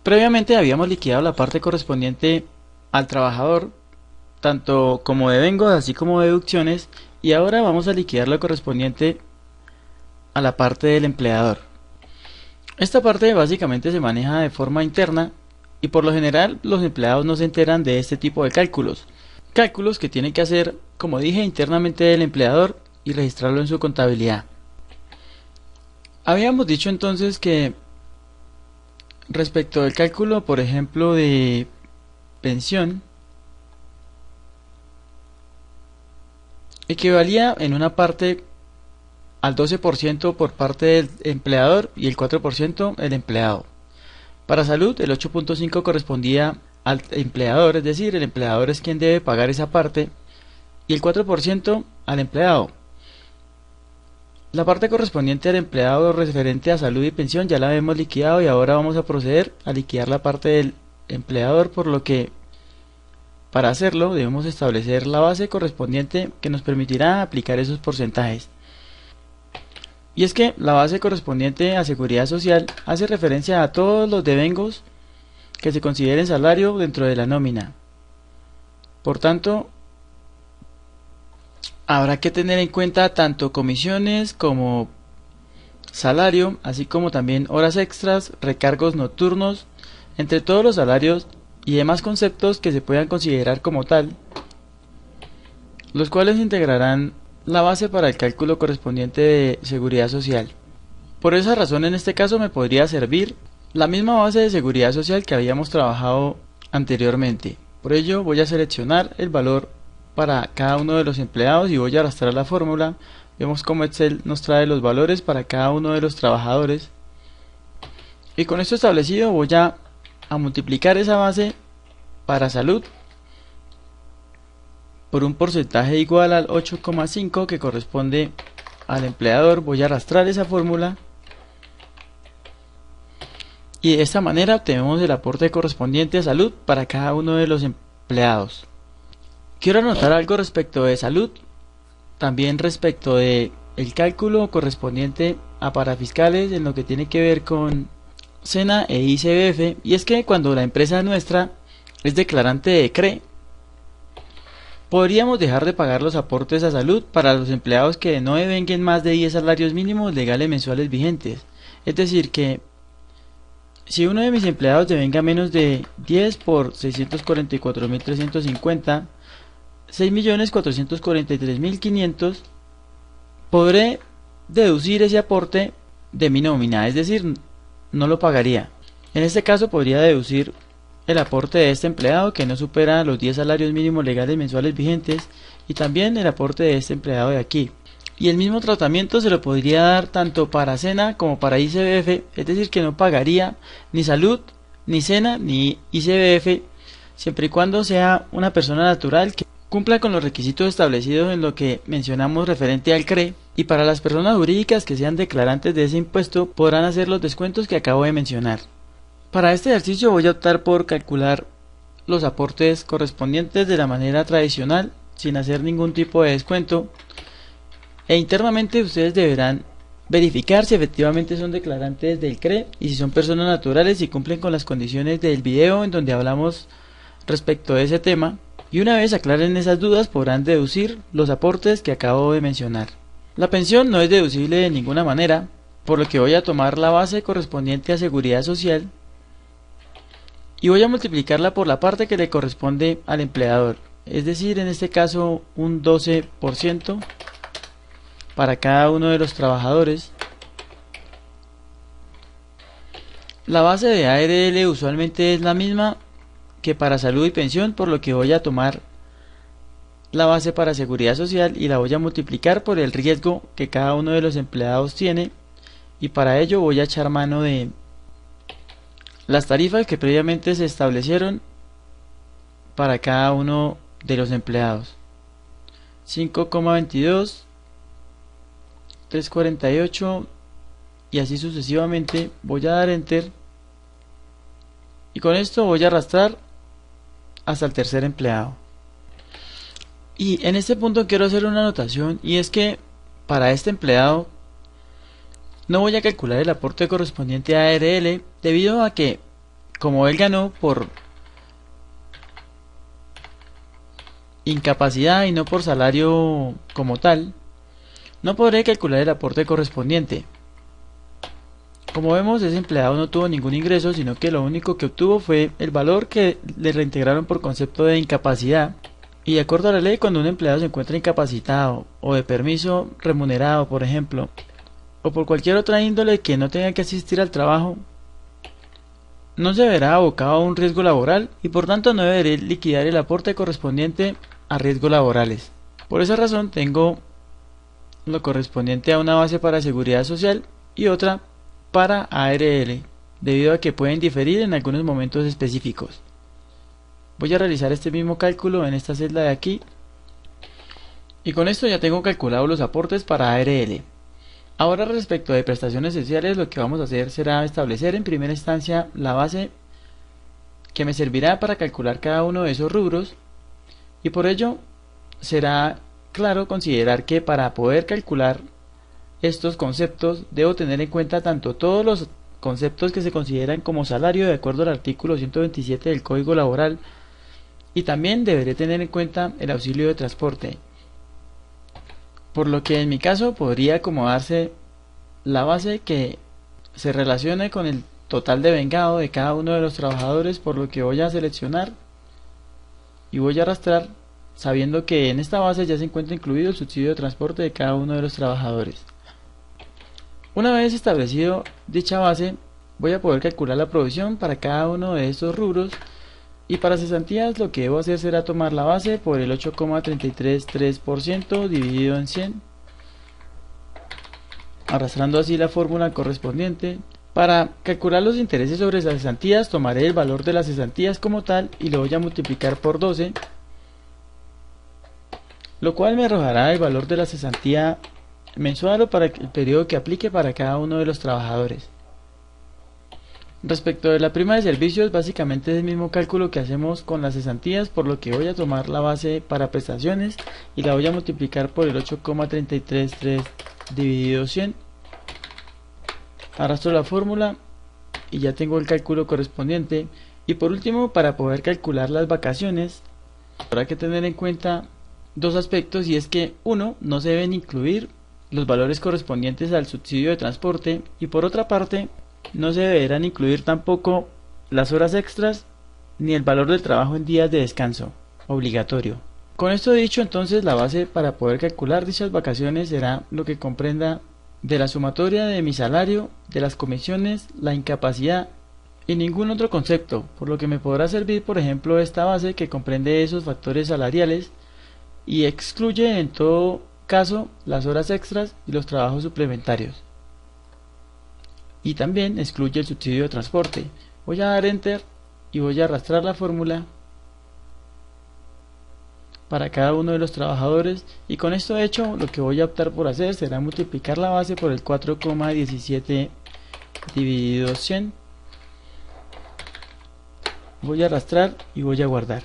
Previamente habíamos liquidado la parte correspondiente al trabajador, tanto como devengos así como deducciones, y ahora vamos a liquidar lo correspondiente a la parte del empleador. Esta parte básicamente se maneja de forma interna y por lo general los empleados no se enteran de este tipo de cálculos. Cálculos que tiene que hacer, como dije, internamente el empleador y registrarlo en su contabilidad. Habíamos dicho entonces que respecto al cálculo, por ejemplo, de pensión, equivalía en una parte al 12% por parte del empleador y el 4% el empleado. Para salud, el 8.5 correspondía al empleador, es decir, el empleador es quien debe pagar esa parte, y el 4% al empleado. La parte correspondiente al empleado referente a salud y pensión ya la hemos liquidado y ahora vamos a proceder a liquidar la parte del empleador, por lo que para hacerlo debemos establecer la base correspondiente que nos permitirá aplicar esos porcentajes. Y es que la base correspondiente a seguridad social hace referencia a todos los devengos que se consideren salario dentro de la nómina. Por tanto, habrá que tener en cuenta tanto comisiones como salario, así como también horas extras, recargos nocturnos, entre todos los salarios y demás conceptos que se puedan considerar como tal, los cuales integrarán la base para el cálculo correspondiente de seguridad social. Por esa razón, en este caso me podría servir la misma base de seguridad social que habíamos trabajado anteriormente. Por ello voy a seleccionar el valor para cada uno de los empleados y voy a arrastrar la fórmula. Vemos cómo Excel nos trae los valores para cada uno de los trabajadores. Y con esto establecido voy a multiplicar esa base para salud por un porcentaje igual al 8,5 que corresponde al empleador. Voy a arrastrar esa fórmula y de esta manera obtenemos el aporte correspondiente a salud para cada uno de los empleados. Quiero anotar algo respecto de salud, también respecto de el cálculo correspondiente a parafiscales en lo que tiene que ver con SENA e ICBF, y es que cuando la empresa nuestra es declarante de CRE, podríamos dejar de pagar los aportes a salud para los empleados que no devenguen más de 10 salarios mínimos legales mensuales vigentes. Es decir que si uno de mis empleados devenga menos de 10 por 644.350, 6.443.500, podré deducir ese aporte de mi nómina, es decir, no lo pagaría. En este caso podría deducir el aporte de este empleado que no supera los 10 salarios mínimos legales mensuales vigentes y también el aporte de este empleado de aquí. Y el mismo tratamiento se lo podría dar tanto para SENA como para ICBF, es decir que no pagaría ni salud, ni SENA, ni ICBF, siempre y cuando sea una persona natural que cumpla con los requisitos establecidos en lo que mencionamos referente al CRE, y para las personas jurídicas que sean declarantes de ese impuesto podrán hacer los descuentos que acabo de mencionar. Para este ejercicio voy a optar por calcular los aportes correspondientes de la manera tradicional, sin hacer ningún tipo de descuento, e internamente ustedes deberán verificar si efectivamente son declarantes del CRE y si son personas naturales y cumplen con las condiciones del video en donde hablamos respecto de ese tema, y una vez aclaren esas dudas podrán deducir los aportes que acabo de mencionar. La pensión no es deducible de ninguna manera, por lo que voy a tomar la base correspondiente a seguridad social y voy a multiplicarla por la parte que le corresponde al empleador, es decir, en este caso un 12% para cada uno de los trabajadores. La base de ARL usualmente es la misma que para salud y pensión, por lo que voy a tomar la base para seguridad social y la voy a multiplicar por el riesgo que cada uno de los empleados tiene, y para ello voy a echar mano de las tarifas que previamente se establecieron para cada uno de los empleados. 5,22, 3,48 y así sucesivamente. Voy a dar enter y con esto voy a arrastrar hasta el tercer empleado. Y en este punto quiero hacer una anotación, y es que para este empleado no voy a calcular el aporte correspondiente a ARL debido a que como él ganó por incapacidad y no por salario como tal, no podré calcular el aporte correspondiente. Como vemos, ese empleado no tuvo ningún ingreso, sino que lo único que obtuvo fue el valor que le reintegraron por concepto de incapacidad. Y de acuerdo a la ley, cuando un empleado se encuentra incapacitado o de permiso remunerado, por ejemplo, o por cualquier otra índole que no tenga que asistir al trabajo, no se verá abocado a un riesgo laboral y por tanto no deberé liquidar el aporte correspondiente a riesgos laborales. Por esa razón tengo lo correspondiente a una base para seguridad social y otra para ARL, debido a que pueden diferir en algunos momentos específicos. Voy a realizar este mismo cálculo en esta celda de aquí y con esto ya tengo calculados los aportes para ARL. Ahora, respecto de prestaciones sociales, lo que vamos a hacer será establecer en primera instancia la base que me servirá para calcular cada uno de esos rubros, y por ello será claro considerar que para poder calcular estos conceptos debo tener en cuenta tanto todos los conceptos que se consideran como salario de acuerdo al artículo 127 del Código Laboral, y también deberé tener en cuenta el auxilio de transporte, por lo que en mi caso podría acomodarse la base que se relacione con el total de vengado de cada uno de los trabajadores, por lo que voy a seleccionar y voy a arrastrar sabiendo que en esta base ya se encuentra incluido el subsidio de transporte de cada uno de los trabajadores. Una vez establecido dicha base, voy a poder calcular la provisión para cada uno de estos rubros, y para cesantías lo que debo hacer será tomar la base por el 8,333% dividido en 100, arrastrando así la fórmula correspondiente. Para calcular los intereses sobre las cesantías tomaré el valor de las cesantías como tal y lo voy a multiplicar por 12, lo cual me arrojará el valor de la cesantía mensual o para el periodo que aplique para cada uno de los trabajadores. Respecto de la prima de servicios, básicamente es el mismo cálculo que hacemos con las cesantías, por lo que voy a tomar la base para prestaciones y la voy a multiplicar por el 8,333 dividido 100. Arrastro la fórmula y ya tengo el cálculo correspondiente. Y por último, para poder calcular las vacaciones, habrá que tener en cuenta dos aspectos, y es que uno, no se deben incluir los valores correspondientes al subsidio de transporte, y por otra parte no se deberán incluir tampoco las horas extras ni el valor del trabajo en días de descanso obligatorio. Con esto dicho, entonces la base para poder calcular dichas vacaciones será lo que comprenda de la sumatoria de mi salario, de las comisiones, la incapacidad y ningún otro concepto, por lo que me podrá servir por ejemplo esta base que comprende esos factores salariales y excluye en todo caso las horas extras y los trabajos suplementarios, y también excluye el subsidio de transporte. Voy a dar enter y voy a arrastrar la fórmula para cada uno de los trabajadores, y con esto hecho lo que voy a optar por hacer será multiplicar la base por el 4,17 dividido 100. Voy a arrastrar y voy a guardar.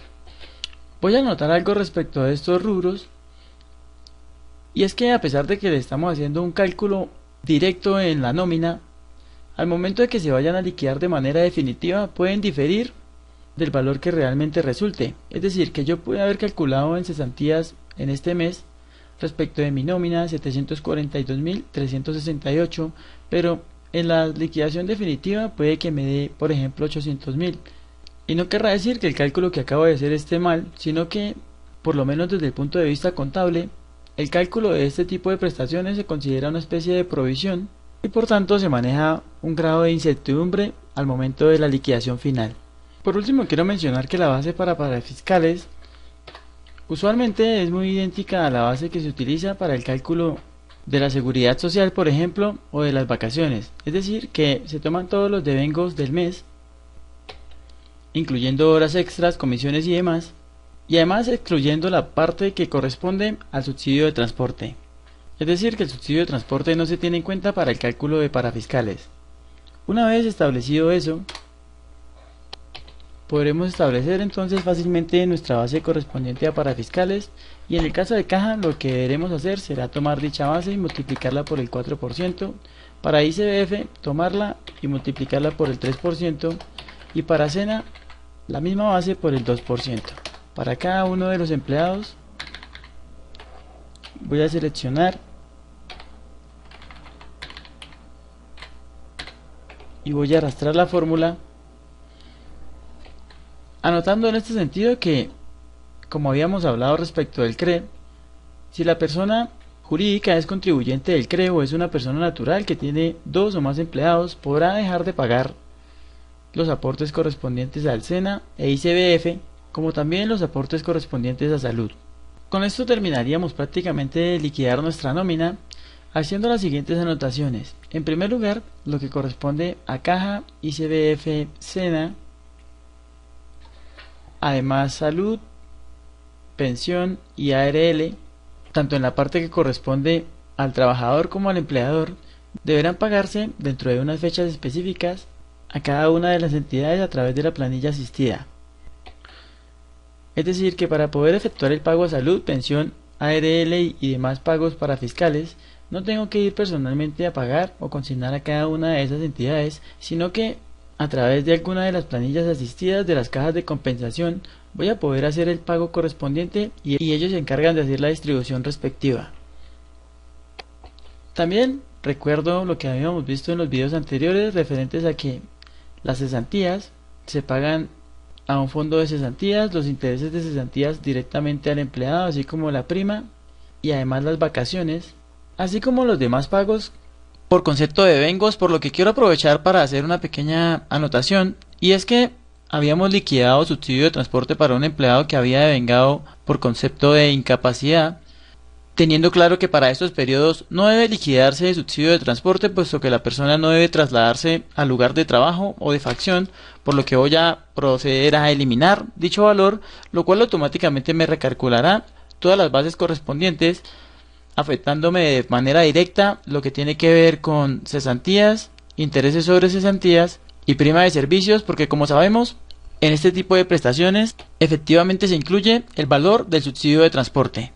Voy a anotar algo respecto a estos rubros, y es que a pesar de que le estamos haciendo un cálculo directo en la nómina, al momento de que se vayan a liquidar de manera definitiva pueden diferir del valor que realmente resulte. Es decir, que yo pude haber calculado en cesantías en este mes respecto de mi nómina 742.368, pero en la liquidación definitiva puede que me dé por ejemplo 800.000. Y no querrá decir que el cálculo que acabo de hacer esté mal, sino que, por lo menos desde el punto de vista contable, el cálculo de este tipo de prestaciones se considera una especie de provisión y por tanto se maneja un grado de incertidumbre al momento de la liquidación final. Por último, quiero mencionar que la base para parafiscales usualmente es muy idéntica a la base que se utiliza para el cálculo de la seguridad social, por ejemplo, o de las vacaciones. Es decir, que se toman todos los devengos del mes, incluyendo horas extras, comisiones y demás, y además excluyendo la parte que corresponde al subsidio de transporte. Es decir, que el subsidio de transporte no se tiene en cuenta para el cálculo de parafiscales. Una vez establecido eso, podremos establecer entonces fácilmente nuestra base correspondiente a parafiscales, y en el caso de caja lo que deberemos hacer será tomar dicha base y multiplicarla por el 4%, para ICBF tomarla y multiplicarla por el 3%, y para cena la misma base por el 2%. Para cada uno de los empleados voy a seleccionar y voy a arrastrar la fórmula, anotando en este sentido que, como habíamos hablado respecto del CRE, si la persona jurídica es contribuyente del CRE o es una persona natural que tiene 2 o más empleados, podrá dejar de pagar los aportes correspondientes al SENA e ICBF, como también los aportes correspondientes a salud. Con esto terminaríamos prácticamente de liquidar nuestra nómina, haciendo las siguientes anotaciones. En primer lugar, lo que corresponde a caja, ICBF, SENA, además salud, pensión y ARL, tanto en la parte que corresponde al trabajador como al empleador, deberán pagarse dentro de unas fechas específicas a cada una de las entidades a través de la planilla asistida. Es decir, que para poder efectuar el pago a salud, pensión, ARL y demás pagos para fiscales, no tengo que ir personalmente a pagar o consignar a cada una de esas entidades, sino que a través de alguna de las planillas asistidas de las cajas de compensación voy a poder hacer el pago correspondiente y ellos se encargan de hacer la distribución respectiva. También recuerdo lo que habíamos visto en los videos anteriores referentes a que las cesantías se pagan a un fondo de cesantías, los intereses de cesantías directamente al empleado, así como la prima y además las vacaciones, así como los demás pagos por concepto de devengos, por lo que quiero aprovechar para hacer una pequeña anotación, y es que habíamos liquidado subsidio de transporte para un empleado que había devengado por concepto de incapacidad, teniendo claro que para estos periodos no debe liquidarse el subsidio de transporte, puesto que la persona no debe trasladarse al lugar de trabajo o de facción, por lo que voy a proceder a eliminar dicho valor, lo cual automáticamente me recalculará todas las bases correspondientes, afectándome de manera directa lo que tiene que ver con cesantías, intereses sobre cesantías y prima de servicios, porque como sabemos, en este tipo de prestaciones efectivamente se incluye el valor del subsidio de transporte.